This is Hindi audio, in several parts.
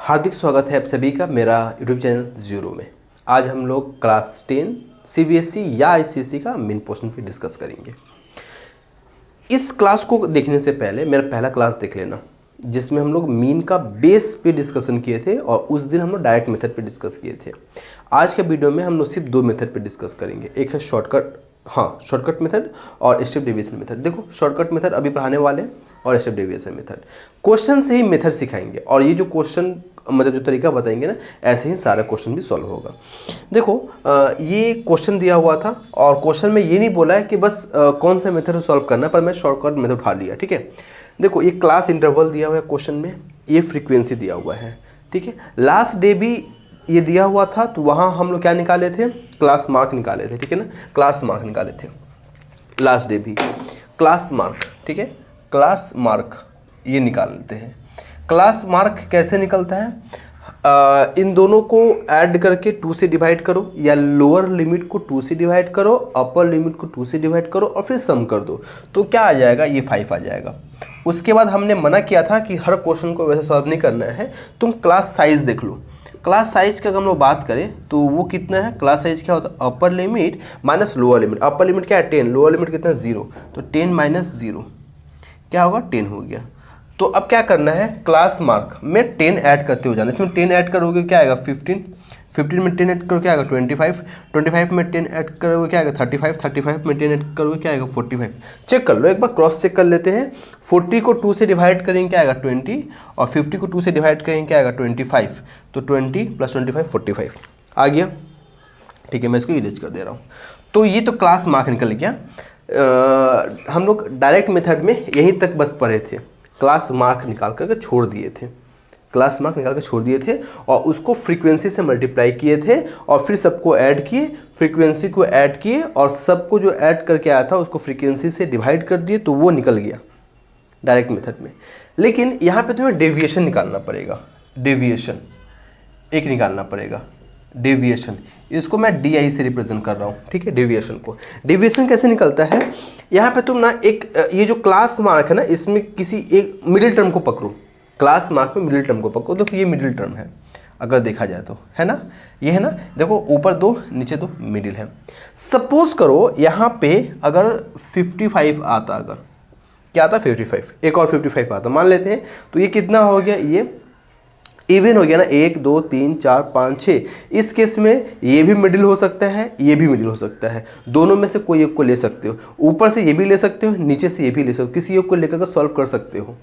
हार्दिक स्वागत है आप सभी का मेरा यूट्यूब चैनल जीरो में। आज हम लोग क्लास 10 सीबीएसई या आईसीएसई का मेन पोर्शन पे डिस्कस करेंगे। इस क्लास को देखने से पहले मेरा पहला क्लास देख लेना, जिसमें हम लोग मीन का बेस पे डिस्कशन किए थे और उस दिन हम लोग डायरेक्ट मेथड पे डिस्कस किए थे। आज के वीडियो में हम लोग सिर्फ दो मेथड पे डिस्कस करेंगे, एक है शॉर्टकट मेथड और स्टेप डेविएशन मेथड। देखो, शॉर्टकट मेथड अभी पढ़ाने वाले हैं और स्टेप डेविएशन मेथड क्वेश्चन से ही मेथड सिखाएंगे, और ये जो क्वेश्चन मतलब जो तरीका बताएंगे ना, ऐसे ही सारा क्वेश्चन भी सॉल्व होगा। देखो, ये क्वेश्चन दिया हुआ था और क्वेश्चन में ये नहीं बोला है कि बस कौन सा मेथड सॉल्व करना, पर मैं शॉर्टकट मेथड उठा लिया। ठीक है, देखो ये क्लास इंटरवल दिया हुआ है क्वेश्चन में, ये फ्रीक्वेंसी दिया हुआ है। ठीक है, लास्ट डे भी ये दिया हुआ था, तो वहाँ हम लोग क्या निकाले थे, क्लास मार्क निकाले थे। ठीक है ना, क्लास मार्क निकाले थे। लास्ट डे भी क्लास मार्क, ठीक है, क्लास मार्क ये निकाल लेते हैं। क्लास मार्क कैसे निकलता है, इन दोनों को ऐड करके 2 से डिवाइड करो, या लोअर लिमिट को 2 से डिवाइड करो, अपर लिमिट को 2 से डिवाइड करो और फिर सम कर दो, तो क्या आ जाएगा, ये 5 आ जाएगा। उसके बाद हमने मना किया था कि हर क्वेश्चन को वैसे सॉल्व नहीं करना है, तुम क्लास साइज देख लो। क्लास साइज की अगर हम लोग बात करें तो वो कितना है, क्लास साइज क्या होता है, upper limit minus lower limit. Upper limit क्या है 10, लोअर लिमिट कितना है 0, तो 10 माइनस 0 क्या होगा, 10 हो गया। तो अब क्या करना है, क्लास मार्क में 10 ऐड करते हो जाना। इसमें 10 ऐड करोगे क्या आएगा 15, 15 में 10 ऐड करोगे क्या आएगा 25, 25 में 10 ऐड करोगे क्या आएगा 35, 35 में 10 ऐड करोगे क्या आएगा 45। चेक कर लो, एक बार क्रॉस चेक कर लेते हैं। 40 को 2 से डिवाइड करेंगे क्या आएगा 20, और 50 को 2 से डिवाइड करेंगे क्या आएगा 25, तो 20 + 25 45 आ गया। ठीक है, मैं इसको इरेज कर दे रहा हूँ। तो ये तो क्लास मार्क निकल गया। हम लोग डायरेक्ट मेथड में यहीं तक बस पढ़े थे, क्लास मार्क निकाल करके छोड़ दिए थे, क्लास मार्क निकाल कर छोड़ दिए थे और उसको फ्रीक्वेंसी से मल्टीप्लाई किए थे और फिर सबको ऐड किए, फ्रीक्वेंसी को ऐड किए और सबको जो ऐड करके आया था उसको फ्रीक्वेंसी से डिवाइड कर दिए, तो वो निकल गया डायरेक्ट मेथड में। लेकिन यहाँ पे तुम्हें डेविएशन निकालना पड़ेगा, डेविएशन एक निकालना पड़ेगा, डेविएशन। इसको मैं DI से रिप्रेजेंट कर रहा हूँ। ठीक है, डेविएशन को, डेविएशन कैसे निकलता है, यहाँ पे तुम ना एक ये जो क्लास मार्क है ना, इसमें किसी एक मिडिल टर्म को पकड़ो, क्लास मार्क में मिडिल टर्म को पकड़ो। देखो ये मिडिल टर्म है अगर देखा जाए तो, है ना, ये है ना, देखो ऊपर 2 नीचे 2 मिडिल है। सपोज करो यहाँ पे अगर 55 आता, अगर क्या आता 55, एक और 55 आता मान लेते हैं, तो ये कितना हो गया, ये इवन हो गया ना, 1 2 3 4 5 6। इस केस में ये भी मिडिल हो सकता है, ये भी मिडिल हो सकता है, दोनों में से कोई एक को ले सकते हो। ऊपर से ये भी ले सकते हो, नीचे से ये भी ले सकते हो, किसी एक को लेकर के सॉल्व कर सकते हो।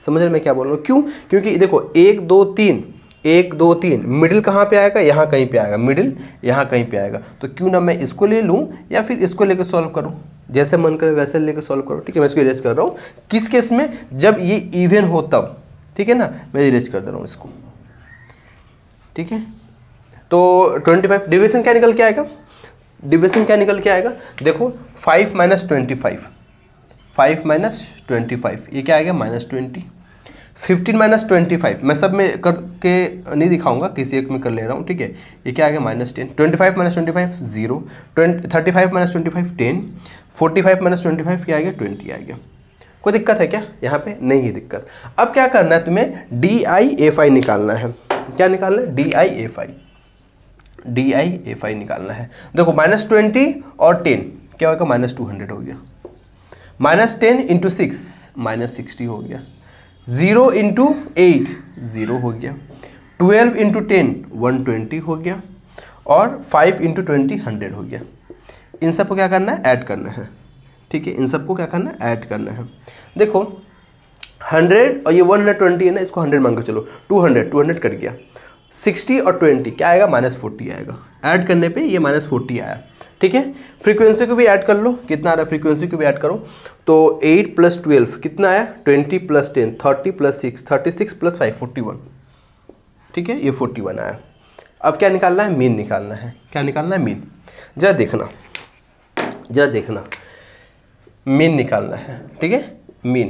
समझ रहे मैं क्या बोल रहा हूँ, क्यों, क्योंकि देखो 1 2 3, 1 2 3 मिडिल कहाँ पे आएगा, यहाँ कहीं पे आएगा, मिडिल यहाँ कहीं पे आएगा, तो क्यों ना मैं इसको ले लूँ या फिर इसको लेकर सॉल्व करूँ, जैसे मन करे वैसे लेकर सॉल्व करो। ठीक है, मैं इसको इरेज कर रहा हूँ। किस केस में, जब ये इवन हो तब। ठीक है ना, मैं इरेज कर दे रहा हूँ इसको। ठीक है, तो 25 डिविजन क्या निकल के आएगा, डिविजन क्या निकल के आएगा, देखो 5 - 25, 5 - 25 ये क्या आएगा -20, 15 - 25 मैं सब में करके नहीं दिखाऊंगा, किसी एक में कर ले रहा हूँ। ठीक है, ये क्या आएगा -10, 25 - 25 0, 35 - 25 10, 45 - 25 क्या आ गया 20 आ गया। कोई दिक्कत है क्या यहाँ पे, नहीं है दिक्कत। अब क्या करना है तुम्हें, DIFI निकालना है। क्या निकालना है, DIFI, DIFI निकालना है। देखो -20 और 10 क्या होगा, -200 हो गया, -10 × 6 -60 हो गया, 0 × 8 0 हो गया, 12 × 10 120 हो गया, और 5 × 20 100 हो गया। इन सबको क्या करना है, ऐड करना है। ठीक है, इन सबको क्या करना है, ऐड करना है। देखो 100 और ये 120 है ना, इसको 100 मान कर चलो, 200 कट गया, 60 और 20 क्या आएगा, -40 आएगा। ऐड करने पे ये -40 आया। ठीक है, फ्रीक्वेंसी को भी ऐड कर लो, कितना आ रहा है, फ्रीक्वेंसी को भी ऐड करो, तो 8 + 12 कितना आया, 20 + 10 30 + 6 36 + 5 41। ठीक है, ये 41 आया। अब क्या निकालना है, मीन निकालना है। क्या निकालना है, मीन। जरा देखना, जरा देखना, मीन निकालना है। ठीक है, मीन,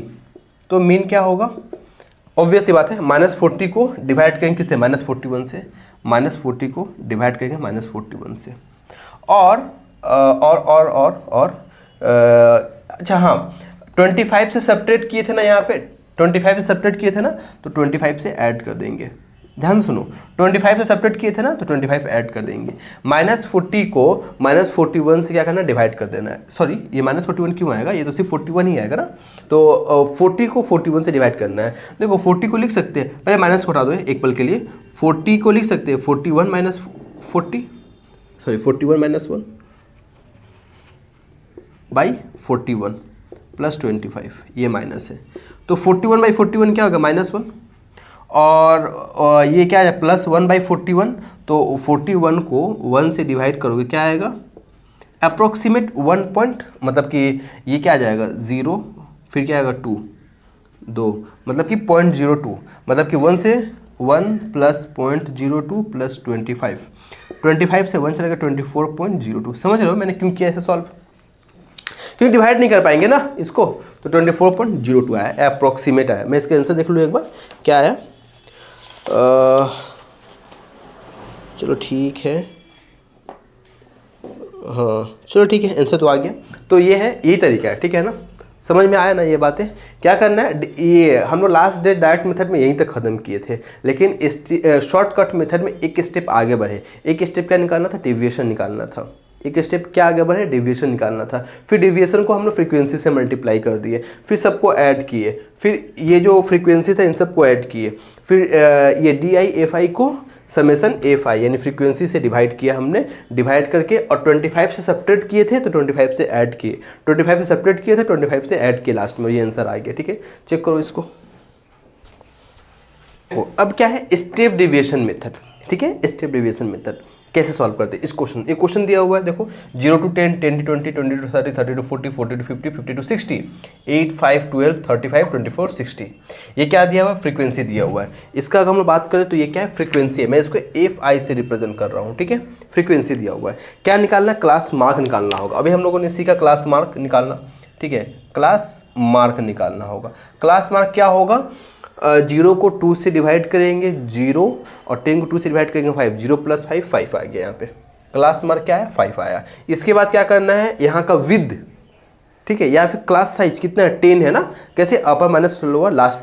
तो मीन क्या होगा, ऑब्वियस सी बात है, -40 को डिवाइड करेंगे किससे, -41 से, -40 को डिवाइड करेंगे -41 से, और अच्छा हाँ, 25 से सब्ट्रैक्ट किए थे ना, यहाँ पे 25 से सब्ट्रैक्ट किए थे ना, तो 25 से ऐड कर देंगे। ध्यान से सुनो, 25 से सेपरेट किए थे ना, तो 25 ऐड कर देंगे। -40 को -41 से क्या करना है, डिवाइड कर देना है। सॉरी, ये -41 क्यों आएगा, ये तो सिर्फ 41 ही आएगा ना, तो 40 को 41 से डिवाइड करना है। देखो 40 को लिख सकते हैं, पहले माइनस को हटा दो एक पल के लिए, 40 को लिख सकते हैं 41 minus 40, sorry 41 minus 1 by 41 plus 25, ये माइनस है, तो 41 बाई 41 क्या होगा, -1, और ये क्या है, +1/41, तो 41 को 1 से डिवाइड करोगे क्या आएगा, अप्रोक्सीमेट 1 पॉइंट, मतलब कि ये क्या आ जाएगा 0, फिर क्या आएगा 2, मतलब कि 0.02, मतलब कि 1 से 1 प्लस 0.02 प्लस 25 से 1 चलेगा 24.02। समझ रहे हो मैंने क्यों किया ऐसे सॉल्व, क्योंकि डिवाइड नहीं कर पाएंगे ना इसको, तो 24.02 आया, अप्रोक्सीमेट आया। मैं इसका आंसर देख लूँ एक बार क्या आया। चलो ठीक है, हाँ चलो ठीक है, आंसर तो आ गया। तो ये है, यही तरीका है, ठीक है ना, समझ में आया ना ये बातें। क्या करना है, ये हम लोग लास्ट डे डायरेक्ट मेथड में यहीं तक ख़त्म किए थे, लेकिन शॉर्टकट मेथड में एक स्टेप आगे बढ़े। एक स्टेप क्या निकालना था, डेविएशन निकालना था। एक स्टेप क्या आगे बढ़े, डेविएशन निकालना था। फिर डेविएशन को हम लोग फ्रीक्वेंसी से मल्टीप्लाई कर दिए, फिर सबको ऐड किए, फिर ये जो फ्रीक्वेंसी था इन सबको ऐड किए, फिर ये DI/FI को समेसन FI यानी फ्रीक्वेंसी से डिवाइड किया हमने, डिवाइड करके, और 25 से सेपरेट किए थे तो 25 से ऐड किए, 25 से सेपरेट किए थे 25 से ऐड किए, लास्ट में ये आंसर आ गया। ठीक है, चेक करो इसको। अब क्या है, स्टेप डेविएशन मेथड। ठीक है, स्टेप डेविएशन मेथड कैसे सॉल्व करते हैं इस क्वेश्चन। एक क्वेश्चन दिया हुआ है, देखो 0 to 10, 10 to 20, 20 to 30, 30 to 40, 40 to 50, 50 to 60, 8, 5, 12, 35, 24, 60। ये क्या दिया हुआ है, फ्रीक्वेंसी दिया हुआ है। इसका अगर हम लोग बात करें तो ये क्या है, फ्रीक्वेंसी है। मैं इसको FI से रिप्रेजेंट कर रहा हूँ। ठीक है, फ्रीक्वेंसी दिया हुआ है। क्या निकालना, क्लास मार्क निकालना होगा। अभी हम लोगों ने सीखा क्लास मार्क निकालना। ठीक है, क्लास मार्क निकालना होगा। क्लास मार्क क्या होगा, 0 को 2 से डिवाइड करेंगे 0, और 10 को 2 से डिवाइड करेंगे 5, 0 + 5, 5 आ गया यहाँ पे। क्लास मार्क क्या है, 5 आया। इसके बाद क्या करना है, यहाँ का विद, ठीक है, या फिर क्लास साइज कितना है, 10 है ना। कैसे, अपर माइनस लोअर, लास्ट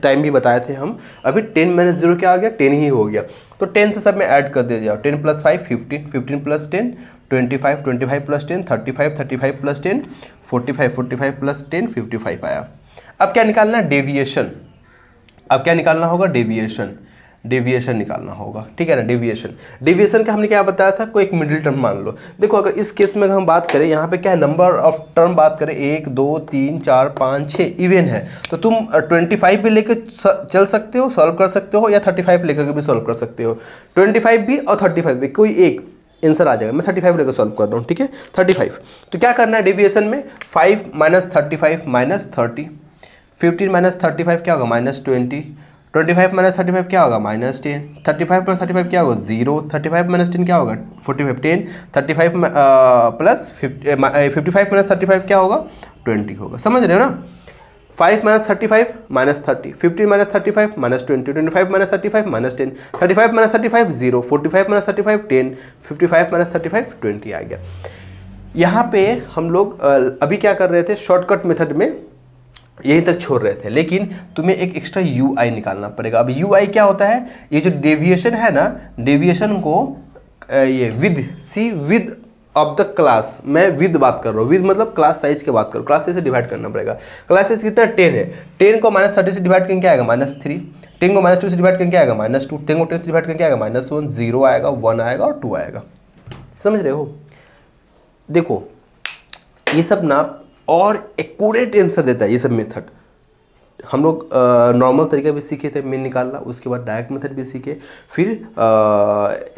टाइम भी बताए थे हम। अभी 10 - 0 क्या आ गया, 10 ही हो गया। तो 10 से सब में ऐड कर दिया जाओ, 10 + 5 15, 15 + 10 25, 25 + 10 35, 35 + 10 45, 45 + 10 55 आया। अब क्या निकालना है, डेविएशन। अब क्या निकालना होगा, डेविएशन निकालना होगा। ठीक है ना, डेविएशन का हमने क्या बताया था, कोई एक मिडिल टर्म मान लो। देखो अगर इस केस में अगर हम बात करें, यहाँ पे क्या है, नंबर ऑफ टर्म बात करें 1 2 3 4 5 6 इवन है, तो तुम 25 भी लेकर चल सकते हो, सॉल्व कर सकते हो, या 35 लेकर भी सॉल्व कर सकते हो। 25 भी और 35 भी, कोई एक आंसर आ जाएगा। मैं 35 लेकर सॉल्व कर रहा हूँ। ठीक है, 35। तो क्या करना है डेविएशन में, 5 - 35 -30, 15 - 35 क्या होगा, -20, 25 - 35 क्या होगा, -10, 35 - 35 क्या होगा, 0, 35 - 10 क्या होगा, 45, 10, 35 प्लस 55 - 35 क्या होगा, 20 होगा। समझ रहे हो ना, 5 - 35 -30, 15 - 35 -20, 25 - 35 -10, 35 - 35 0, 45 - 35 10, 55 - 35 20 आ गया। यहाँ पे हम लोग अभी क्या कर रहे थे, शॉर्टकट मेथड में यहीं तक छोड़ रहे थे, लेकिन तुम्हें एक एक्स्ट्रा UI निकालना पड़ेगा। अब UI क्या होता है, ये जो डेविएशन है ना, डेविएशन को ये विद ऑफ द क्लास, मैं विद बात कर रहा हूँ, विद मतलब क्लास साइज की बात करो, क्लास साइज से डिवाइड करना पड़ेगा। क्लास साइज कितना, 10 है, 10 को -30 से डिवाइड करके क्या आएगा, -3, 10 को -2 से डिवाइड करके क्या आएगा, -2, 10 को 10 से डिवाइड करके क्या आएगा, -1, 0 आएगा, 1 आएगा और 2 आएगा। समझ रहे हो, देखो ये सब ना और एक्यूरेट आंसर देता है ये सब मेथड। हम लोग नॉर्मल तरीका भी सीखे थे मीन निकालना, उसके बाद डायरेक्ट मेथड भी सीखे, फिर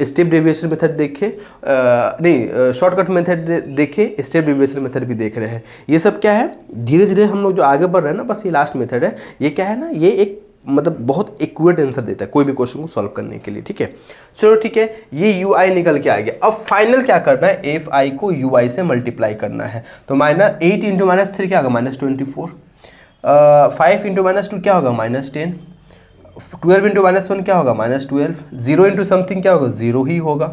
स्टेप डेविएशन मेथड देखे, नहीं शॉर्टकट मेथड देखे, स्टेप डेविएशन मेथड भी देख रहे हैं। ये सब क्या है, धीरे धीरे हम लोग जो आगे बढ़ रहे हैं ना, बस ये लास्ट मेथड है। ये क्या है ना, ये एक मतलब बहुत एक्यूरेट आंसर देता है कोई भी क्वेश्चन को सॉल्व करने के लिए। ठीक है, चलो ठीक है, ये UI निकल के आ गया। अब फाइनल क्या करना है, FI को UI से मल्टीप्लाई करना है। तो -8 × -3 क्या होगा, -24, 5 × -2 क्या होगा, -10, 12 × -1 क्या होगा, -12, 0 × समथिंग क्या होगा, 0 ही होगा।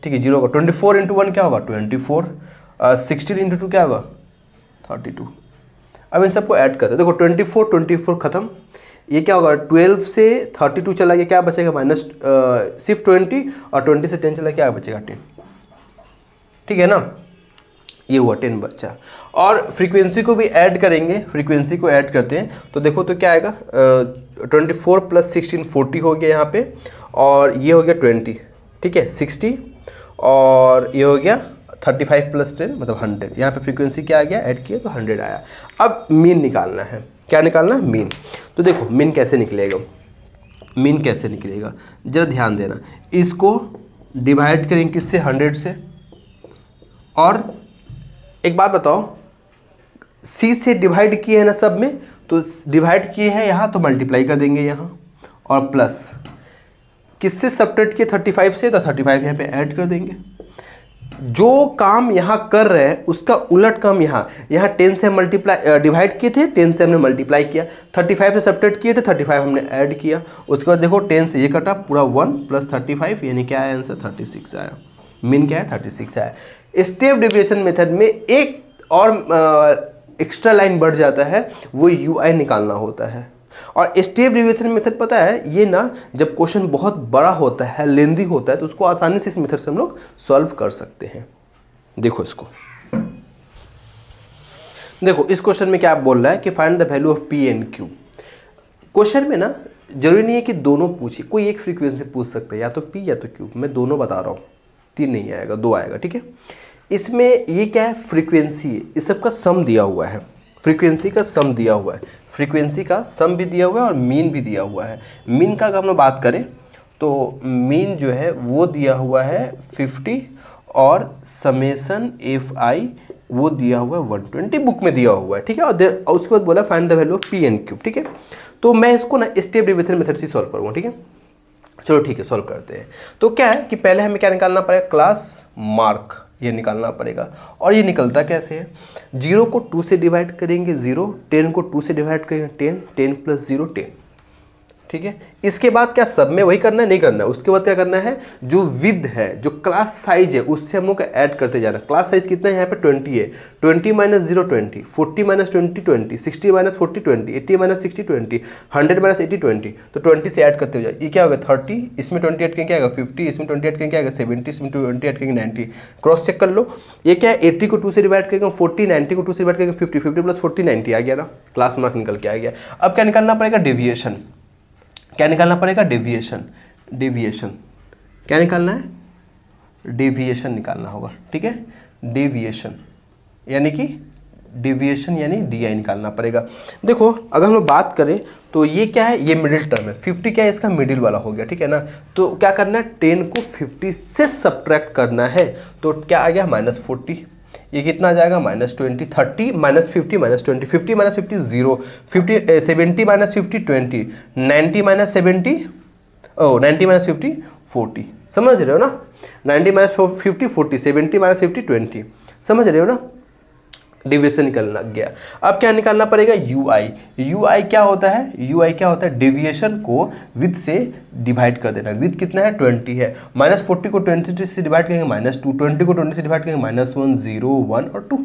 ठीक है, 0 होगा। 24 × 1 क्या होगा, 24, 16 × 2 क्या होगा, 32। अब इन सबको ऐड करते हैं। देखो 24 खत्म, ये क्या होगा, 12 से 32 चला गया, क्या बचेगा माइनस सिर्फ 20, और 20 से 10 चला क्या बचेगा 10, ठीक है ना। ये हुआ 10 बच्चा। और फ्रीक्वेंसी को भी ऐड करेंगे, फ्रीक्वेंसी को ऐड करते हैं तो देखो तो क्या आएगा, 24 + 16 40 हो गया यहाँ पे, और ये हो गया 20, ठीक है 60, और ये हो गया 35 + 10 मतलब 100। यहाँ पे फ्रीक्वेंसी क्या आ गया, ऐड किया तो 100 आया। अब मीन निकालना है, क्या निकालना है, मीन। तो देखो मीन कैसे निकलेगा, मीन कैसे निकलेगा जरा ध्यान देना। इसको डिवाइड करेंगे किससे, 100 से। और एक बात बताओ, सी से डिवाइड किए हैं ना सब में, तो डिवाइड किए हैं यहाँ तो मल्टीप्लाई कर देंगे यहाँ, और प्लस किससे सब्ट्रैक्ट किए, 35 से, तो 35 यहाँ पे ऐड कर देंगे। जो काम यहाँ कर रहे हैं उसका उलट काम यहाँ 10 से मल्टीप्लाई डिवाइड किए थे, 10 से हमने मल्टीप्लाई किया, 35 से सब्ट्रैक्ट किए थे, 35 हमने ऐड किया। उसके बाद देखो 10 से ये कटा, पूरा 1 + 35 यानी क्या आया आंसर, 36 आया। मीन क्या है, 36 आया। स्टेप डेविएशन मेथड में एक और एक्स्ट्रा लाइन बढ़ जाता है, वो यूआई निकालना होता है। और स्टेप डेविएशन मेथड पता है ये ना, जब क्वेश्चन बहुत बड़ा होता है, लेंदी होता है, तो उसको आसानी से इस मेथड से हम लोग सॉल्व कर सकते हैं। देखो इसको, देखो इस क्वेश्चन में क्या बोल रहा है कि find the value of P and Q. Question में ना जरूरी नहीं है कि दोनों पूछे, कोई एक फ्रीक्वेंसी पूछ सकता है, या तो पी या तो क्यू। मैं दोनों बता रहा हूँ, 3 नहीं आएगा, 2 आएगा, ठीक है। इसमें ये क्या है, फ्रीक्वेंसी है, इस सब का सम दिया हुआ है, फ्रीक्वेंसी का सम दिया हुआ है, फ्रीक्वेंसी का सम भी दिया हुआ है और मीन भी दिया हुआ है। मीन का अगर हम लोग बात करें तो मीन जो है वो दिया हुआ है 50, और समेसन एफ आई वो दिया हुआ है 120, बुक में दिया हुआ है, ठीक है। और उसके बाद बोला find the value of P and Q, ठीक है। तो मैं इसको ना स्टेप डेविएशन मेथड से सॉल्व करूँगा, ठीक है। चलो ठीक है, सॉल्व करते हैं। तो क्या है कि पहले हमें क्या निकालना पड़ेगा, क्लास मार्क, ये निकालना पड़ेगा। और ये निकलता कैसे है, 0 को 2 से डिवाइड करेंगे 0, 10 को 2 से डिवाइड करेंगे 10, 10 + 0 10, ठीक है। इसके बाद क्या सब में वही करना है, नहीं करना है। उसके बाद क्या करना है, जो विद है, जो क्लास साइज है, उससे हम लोग को ऐड करते जाना। क्लास साइज कितना है यहाँ पे 20 है, 20 - 0 20, 40 - 20 20, 60 - 40 20, 80 - 60 20, 100 - 80 20, तो 20 से ऐड करते हो जाए। ये क्या होगा 30, इसमें 20 ऐड करेंगे क्या आएगा 50, इसमें 20 ऐड करेंगे क्या आएगा 70, इसमें 20 ऐड करेंगे 90। क्रॉस चेक कर लो, ये क्या है 80 को 2 से डिवाइड करेंगे 40, 90 को 2 से डिवाइड करेंगे 50, 50 + 40 90 आ गया ना, क्लास मार्क निकल के आ गया। अब क्या निकालना पड़ेगा, डेविएशन। क्या निकालना पड़ेगा, डेविएशन। डेविएशन क्या निकालना है, डेविएशन निकालना होगा, ठीक है। डेविएशन यानी कि डेविएशन यानी DI निकालना पड़ेगा। देखो अगर हम बात करें तो ये क्या है, ये मिडिल टर्म है, 50 क्या है इसका मिडिल वाला हो गया, ठीक है ना। तो क्या करना है, 10 को 50 से सब्ट्रैक्ट करना है, तो क्या आ गया -40। ये कितना आ जाएगा -20, 30 - 50 - 20, 50 - 50 0, 50 70 - 50 20, 90 - 70 90 - 50 40, समझ रहे हो ना। 90 - 50 40, 70 - 50 20, समझ रहे हो ना। डेविएशन निकलना गया। अब क्या निकालना पड़ेगा, UI। UI क्या होता है, UI क्या होता है, डेविएशन को विद से डिवाइड कर देना। विद कितना है 20 है, -40 को 20 से डिवाइड करेंगे -2, 20 को 20 से डिवाइड करेंगे -1 0 1 और 2।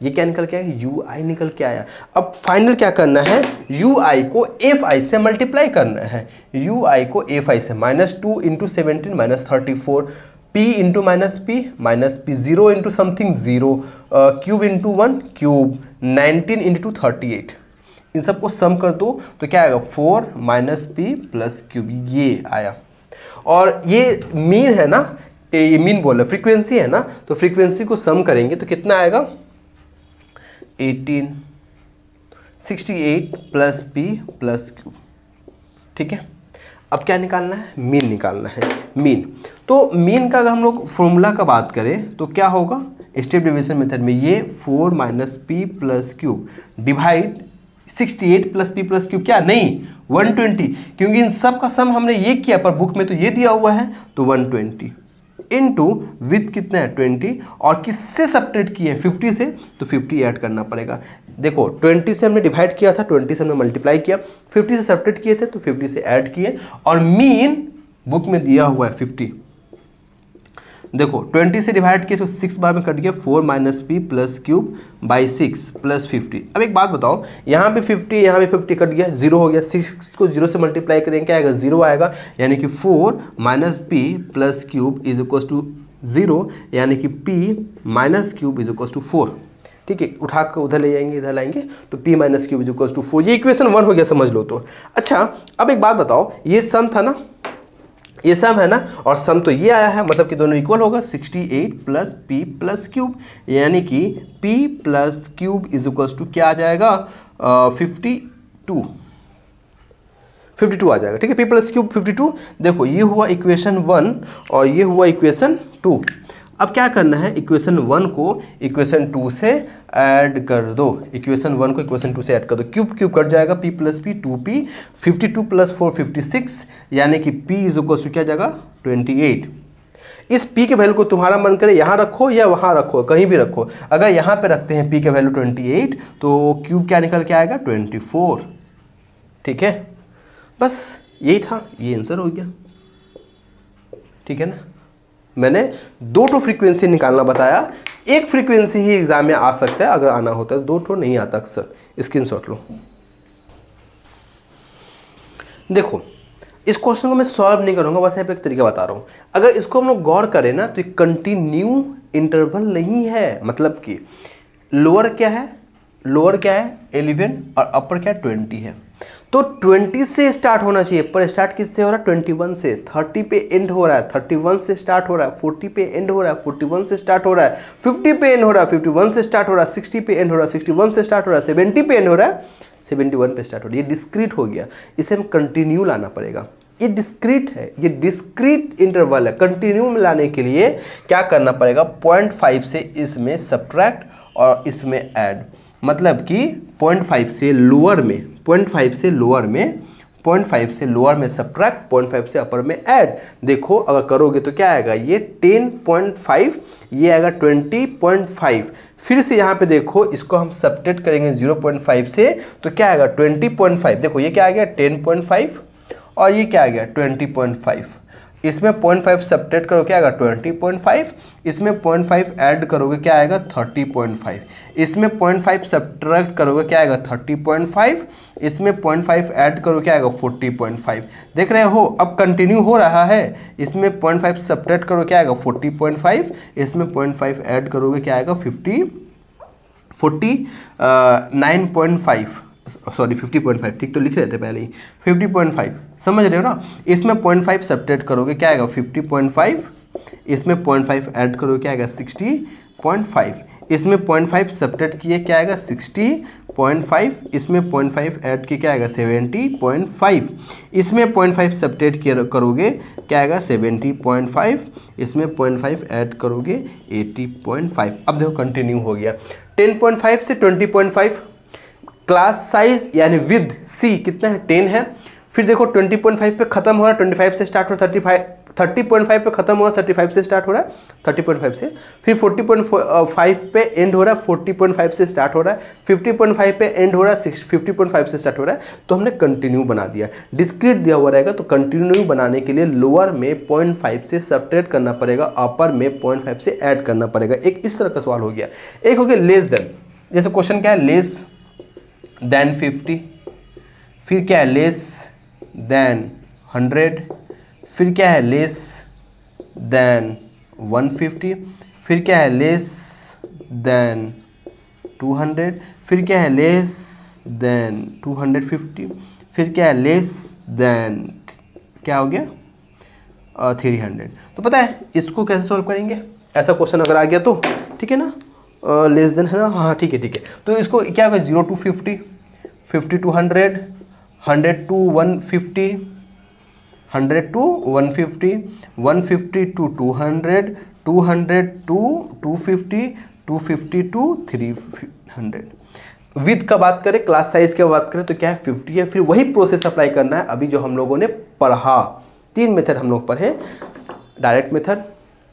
ये क्या निकल के आया, UI निकल के आया। अब फाइनल क्या करना है, UI को FI से मल्टीप्लाई करना है। UI को FI से -2 × 17 -34, P into -P 0 into something 0, cube into 1 cube, 19 into 38, इन सबको सम कर दो तो क्या आएगा 4 - P + क्यूब, ये आया। और ये मीन है ना, ये मीन बोल रहे फ्रीक्वेंसी है ना, तो फ्रीक्वेंसी को सम करेंगे तो कितना आएगा 18 68 + P + क्यूब, ठीक है। अब क्या निकालना है, मीन निकालना है, मीन। तो मीन का अगर हम लोग फॉर्मूला का बात करें तो क्या होगा, स्टेप डेविएशन मेथड में ये 4 - P + cube divide 68 + P + cube, क्या नहीं 120, क्योंकि इन सब का सम हमने ये किया पर बुक में तो ये दिया हुआ है, तो 120 इंटू विथ कितना है 20, और किससे सब्ट्रैक्ट किए 50 से, तो 50 ऐड करना पड़ेगा। देखो 20 से हमने डिवाइड किया था, 20 से हमने मल्टीप्लाई किया, 50 से सब्ट्रैक्ट किए थे तो 50 से ऐड किए, और मीन बुक में दिया हुआ है 50, देखो 20 से डिवाइड किए तो 6 बार में कट गया, 4 minus p plus cube by 6 plus 50। अब एक बात बताओ, यहाँ पे 50 यहाँ पे 50 कट गया, 0 हो गया, 6 को 0 से मल्टीप्लाई करेंगे क्या आएगा, 0 आएगा, यानी कि 4 minus p plus cube is equal to 0, यानी कि p minus cube is equal to 4। ठीक है, उठा कर उधर ले जाएंगे, इधर लाएंगे तो p minus cube is equal to 4। ये इक्वेशन 1 हो गया, समझ लो तो। अच्छा अब एक बात बताओ, ये सम था ना, ये सम है ना, और सम तो ये आया है, मतलब कि दोनों इक्वल होगा, 68 प्लस पी प्लस क्यूब, यानी कि p plus cube is equal to क्या आ जाएगा, 52 आ जाएगा। ठीक है, p प्लस क्यूब 52। देखो ये हुआ इक्वेशन 1 और ये हुआ इक्वेशन 2। अब क्या करना है, इक्वेशन 1 को इक्वेशन 2 से ऐड कर दो, इक्वेशन 1 को इक्वेशन 2 से ऐड कर दो, क्यूब क्यूब कट जाएगा, p plus P 2p, 52 plus 4 56, यानी कि p इज इक्वल टू क्या जाएगा 28। इस p के वैल्यू को तुम्हारा मन करे यहाँ रखो या वहाँ रखो, कहीं भी रखो। अगर यहाँ पे रखते हैं p के वैल्यू 28 तो क्यूब क्या निकल के आएगा 24। ठीक है, बस यही था, ये आंसर हो गया। ठीक है ना, मैंने 2 फ्रीक्वेंसी निकालना बताया, एक फ्रीक्वेंसी ही एग्जाम में आ सकता है, अगर आना होता है 2 नहीं आता अक्सर। स्क्रीनशॉट लो। देखो इस क्वेश्चन को मैं सॉल्व नहीं करूंगा, बस यहाँ पे एक तरीका बता रहा हूँ। अगर इसको हम लोग गौर करें ना तो ये कंटिन्यू इंटरवल नहीं है, मतलब कि लोअर क्या है, लोअर क्या है 11 और अपर क्या 20 है, तो 20 से स्टार्ट होना चाहिए, पर स्टार्ट किससे हो रहा है 21 से, 30 पे एंड हो रहा है, 31 से स्टार्ट हो रहा है, 40 पे एंड हो रहा है, 41 से स्टार्ट हो रहा है, 50 पे एंड हो रहा है, 51 से स्टार्ट हो रहा है, 60 पे एंड हो रहा है, 61 से स्टार्ट हो रहा है, 70 पे एंड हो रहा है, 71 पे स्टार्ट हो रहा है। ये डिस्क्रीट हो गया, इसे हम कंटिन्यू लाना पड़ेगा। ये डिस्क्रीट है, ये डिस्क्रीट इंटरवल है। कंटिन्यू में लाने के लिए क्या करना पड़ेगा, 0.5 से इसमें सब्ट्रैक्ट और इसमें ऐड, मतलब कि 0.5 से लोअर में, 0.5 से लोअर में, 0.5 से लोअर में सब्ट्रैक्ट, 0.5 से अपर में ऐड। देखो अगर करोगे तो क्या आएगा, ये 10.5, ये आएगा 20.5। फिर से यहाँ पे देखो, इसको हम सब्ट्रैक्ट करेंगे 0.5 से तो क्या आएगा 20.5। देखो ये क्या आ गया 10.5 और ये क्या आ गया 20.5। इसमें 0.5 सब्ट्रैक्ट करो क्या आएगा 20.5, इसमें 0.5 ऐड करोगे क्या आएगा 30.5, इसमें 0.5 सब्ट्रैक्ट करोगे क्या आएगा 30.5, इसमें 0.5 ऐड करो क्या आएगा 40.5। देख रहे हो अब कंटिन्यू हो रहा है, इसमें 0.5 सब्ट्रैक्ट करो क्या आएगा 40.5, इसमें 0.5 ऐड करोगे क्या आएगा 50.5, ठीक तो लिख रहे थे पहले ही 50.5, समझ रहे हो ना। इसमें 0.5 सब्ट्रैक्ट करोगे क्या आएगा 50.5, इसमें 0.5 ऐड करोगे क्या आएगा 60.5, इसमें 0.5 सब्ट्रैक्ट किए क्या आएगा 60.5, इसमें 0.5 ऐड किए क्या आएगा 70.5, इसमें 0.5 सब्ट्रैक्ट करोगे क्या आएगा 70.5, इसमें 0.5 ऐड करोगे 80.5। अब देखो कंटिन्यू हो गया, 10.5 से 20.5, क्लास साइज यानी विद सी कितना है 10 है। फिर देखो 20.5 पे खत्म हो रहा है, 25 से स्टार्ट हो रहा है, 30.5 पे खत्म हो रहा है, 35 से स्टार्ट हो रहा है 30.5 से, फिर 40.5 पे एंड हो रहा है, 40.5 से स्टार्ट हो रहा है, 50.5 पे एंड हो रहा है, 50.5 से स्टार्ट हो रहा है। तो हमने कंटिन्यू बना दिया, डिस्क्रीट दिया हुआ रहेगा तो कंटिन्यू बनाने के लिए लोअर में 0.5 से सब्ट्रैक्ट करना पड़ेगा, अपर में 0.5 से ऐड करना पड़ेगा। एक इस तरह का सवाल हो गया। एक हो गया लेस देन, जैसे क्वेश्चन क्या है लेस देन 50, फिर क्या है लेस देन 100, फिर क्या है लेस देन 150, फिर क्या है लेस देन 200, फिर क्या है लेस देन 250, फिर क्या है लेस देन क्या हो गया 300। तो पता है इसको कैसे सॉल्व करेंगे, ऐसा क्वेश्चन अगर आ गया तो, ठीक है ना, लेस देन है ना, हाँ ठीक है ठीक है। तो इसको क्या होगा 0 to 50, 50 to 100, 100 to 150, 100 to 150, 150 to 200, 200 to 250, 250 to 300। With का बात करें, क्लास साइज की बात करें तो क्या है 50 है। फिर वही प्रोसेस अप्लाई करना है अभी जो हम लोगों ने पढ़ा। 3 मेथड हम लोग पढ़े, direct method,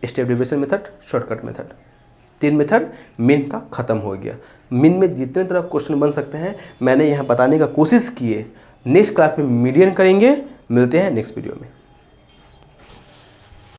step derivation method, shortcut method. 3 method मिन का खत्म हो गया। मिन में जितने तरह क्वेश्चन बन सकते हैं मैंने यहाँ बताने का कोशिश की है। नेक्स्ट क्लास में मीडियन करेंगे, मिलते हैं नेक्स्ट वीडियो में।